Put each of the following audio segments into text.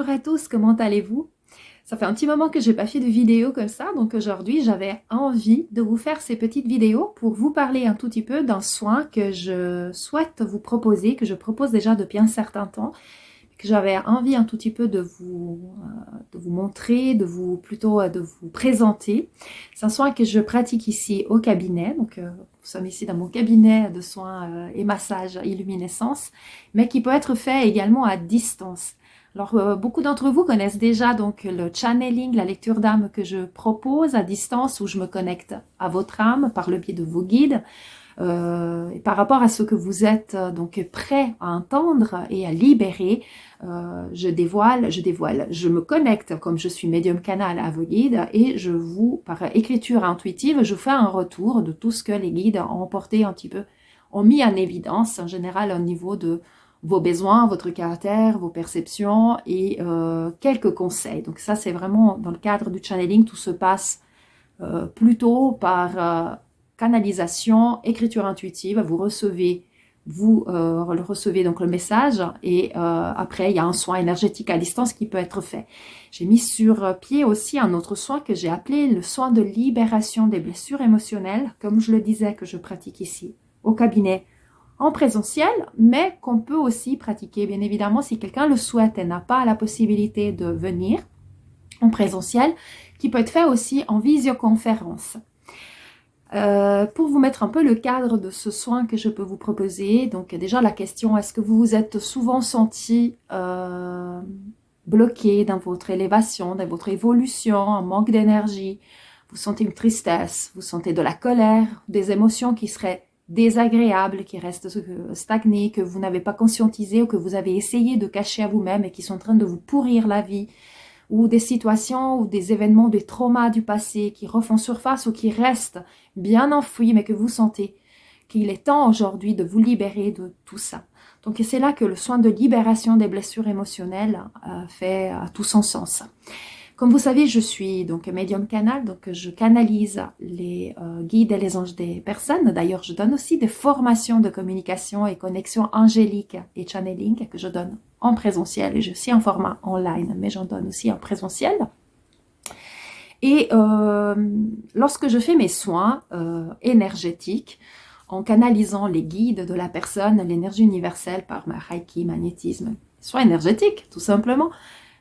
bonjour à tous, comment allez-vous? Ça fait un petit moment que j'ai pas fait de vidéo comme ça, donc aujourd'hui j'avais envie de vous faire ces petites vidéos pour vous parler un tout petit peu d'un soin que je souhaite vous proposer, que je propose déjà depuis un certain temps, que j'avais envie un tout petit peu de vous montrer, de vous présenter. C'est un soin que je pratique ici au cabinet, donc nous sommes ici dans mon cabinet de soins et massage illuminescence, mais qui peut être fait également à distance. Alors, beaucoup d'entre vous connaissent déjà donc le channeling, la lecture d'âme que je propose à distance, où je me connecte à votre âme par le biais de vos guides. Et par rapport à ce que vous êtes donc prêt à entendre et à libérer, je me connecte comme je suis médium canal à vos guides et je vous, par écriture intuitive, je fais un retour de tout ce que les guides ont porté un petit peu, ont mis en évidence en général au niveau de vos besoins, votre caractère, vos perceptions et quelques conseils. Donc ça, c'est vraiment dans le cadre du channeling, tout se passe plutôt par canalisation, écriture intuitive. Vous recevez donc le message et après, il y a un soin énergétique à distance qui peut être fait. J'ai mis sur pied aussi un autre soin que j'ai appelé le soin de libération des blessures émotionnelles, comme je le disais, que je pratique ici au cabinet en présentiel, mais qu'on peut aussi pratiquer, bien évidemment, si quelqu'un le souhaite et n'a pas la possibilité de venir en présentiel, qui peut être fait aussi en visioconférence. Pour vous mettre un peu le cadre de ce soin que je peux vous proposer, donc déjà la question, est-ce que vous vous êtes souvent senti bloqué dans votre élévation, dans votre évolution, en manque d'énergie, vous sentez une tristesse, vous sentez de la colère, des émotions qui seraient désagréables, qui restent stagnées, que vous n'avez pas conscientisé ou que vous avez essayé de cacher à vous-même et qui sont en train de vous pourrir la vie, ou des situations ou des événements, des traumas du passé qui refont surface ou qui restent bien enfouis, mais que vous sentez qu'il est temps aujourd'hui de vous libérer de tout ça. Donc c'est là que le soin de libération des blessures émotionnelles fait tout son sens. Comme vous savez, je suis donc médium canal, donc je canalise les guides et les anges des personnes. D'ailleurs, je donne aussi des formations de communication et connexion angélique et channeling que je donne en présentiel et je suis en format online, mais j'en donne aussi en présentiel. Et lorsque je fais mes soins énergétiques, en canalisant les guides de la personne, l'énergie universelle par ma Reiki, magnétisme, soins énergétiques tout simplement,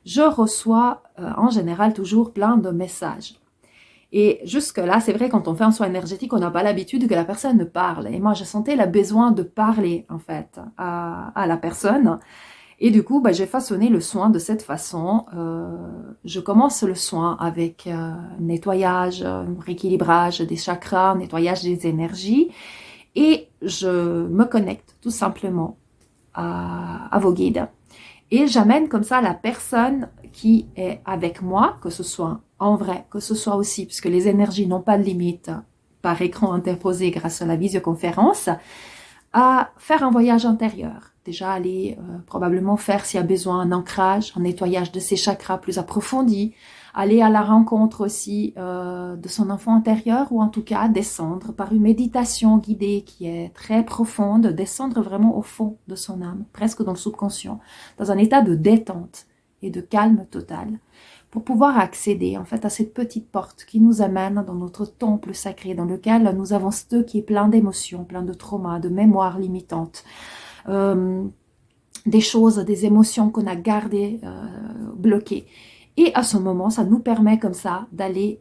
je reçois en général toujours plein de messages. Et jusque-là, c'est vrai, quand on fait un soin énergétique, on n'a pas l'habitude que la personne parle. Et moi, je sentais le besoin de parler, en fait, à la personne. Et du coup, j'ai façonné le soin de cette façon. Je commence le soin avec nettoyage, rééquilibrage des chakras, nettoyage des énergies. Et je me connecte tout simplement à vos guides. Et j'amène comme ça la personne qui est avec moi, que ce soit en vrai, que ce soit aussi, puisque les énergies n'ont pas de limite par écran interposé grâce à la visioconférence, à faire un voyage intérieur. Déjà aller probablement faire, s'il y a besoin, un ancrage, un nettoyage de ses chakras plus approfondi, aller à la rencontre aussi de son enfant intérieur, ou en tout cas descendre par une méditation guidée qui est très profonde, descendre vraiment au fond de son âme, presque dans le subconscient, dans un état de détente et de calme total, pour pouvoir accéder en fait à cette petite porte qui nous amène dans notre temple sacré, dans lequel nous avons stocké plein d'émotions, plein de traumas, de mémoires limitantes, des choses, des émotions qu'on a gardées, bloquées. Et à ce moment, ça nous permet comme ça d'aller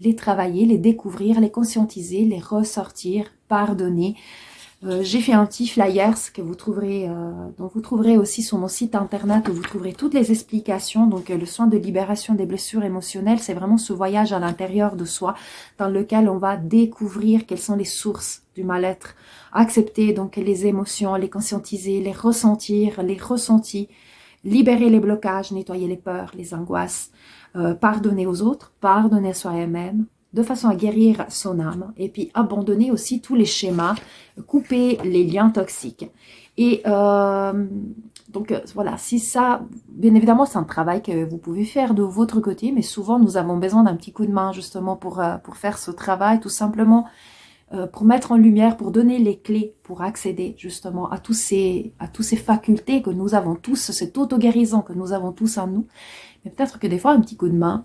les travailler, les découvrir, les conscientiser, les ressortir, pardonner. J'ai fait un petit flyers que vous trouverez, dont vous trouverez aussi sur mon site internet, où vous trouverez toutes les explications. Donc le soin de libération des blessures émotionnelles, c'est vraiment ce voyage à l'intérieur de soi, dans lequel on va découvrir quelles sont les sources du mal-être, accepter donc les émotions, les conscientiser, les ressentir, les ressentis, libérer les blocages, nettoyer les peurs, les angoisses, pardonner aux autres, pardonner à soi-même, de façon à guérir son âme, et puis abandonner aussi tous les schémas, couper les liens toxiques. Et donc voilà, si ça, bien évidemment, c'est un travail que vous pouvez faire de votre côté, mais souvent nous avons besoin d'un petit coup de main justement pour faire ce travail, tout simplement pour mettre en lumière, pour donner les clés pour accéder justement à tous ces facultés que nous avons tous, cette auto-guérison que nous avons tous en nous. Mais peut-être que des fois, un petit coup de main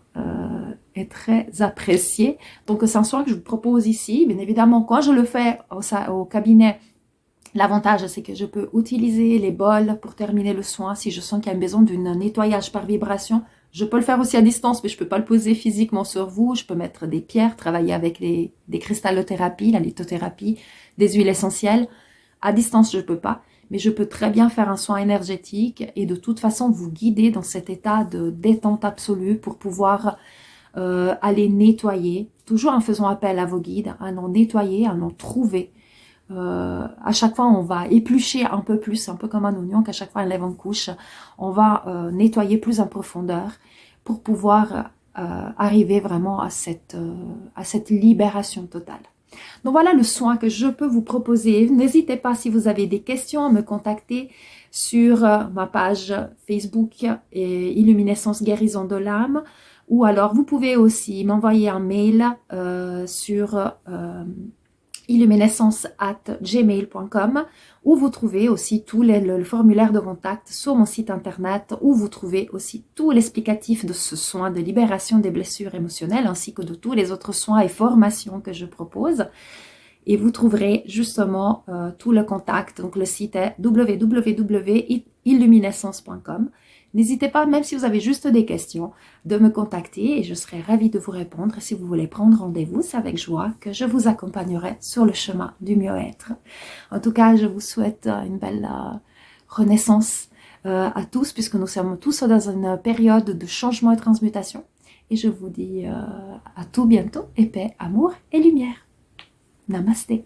est très apprécié. Donc, c'est un soin que je vous propose ici. Bien évidemment, quand je le fais au cabinet, l'avantage, c'est que je peux utiliser les bols pour terminer le soin. Si je sens qu'il y a besoin d'un nettoyage par vibration, je peux le faire aussi à distance, mais je ne peux pas le poser physiquement sur vous. Je peux mettre des pierres, travailler avec des cristallothérapies, la lithothérapie, des huiles essentielles. À distance, je ne peux pas, mais je peux très bien faire un soin énergétique et de toute façon vous guider dans cet état de détente absolue pour pouvoir aller nettoyer, toujours en faisant appel à vos guides, à en nettoyer, à en trouver. À chaque fois, on va éplucher un peu plus, un peu comme un oignon, qu'à chaque fois, on lève une couche, on va nettoyer plus en profondeur pour pouvoir arriver vraiment à cette libération totale. Donc voilà le soin que je peux vous proposer. N'hésitez pas, si vous avez des questions, à me contacter sur ma page Facebook Illuminescence Guérison de l'âme, ou alors vous pouvez aussi m'envoyer un mail sur illuminescence@gmail.com, où vous trouvez aussi tout le formulaire de contact sur mon site internet, où vous trouvez aussi tout l'explicatif de ce soin de libération des blessures émotionnelles, ainsi que de tous les autres soins et formations que je propose. Et vous trouverez justement tout le contact. Donc le site est www.illuminescence.com. N'hésitez pas, même si vous avez juste des questions, de me contacter et je serai ravie de vous répondre. Si vous voulez prendre rendez-vous, c'est avec joie que je vous accompagnerai sur le chemin du mieux-être. En tout cas, je vous souhaite une belle renaissance à tous, puisque nous sommes tous dans une période de changement et transmutation. Et je vous dis à tout bientôt, et paix, amour et lumière. Namaste.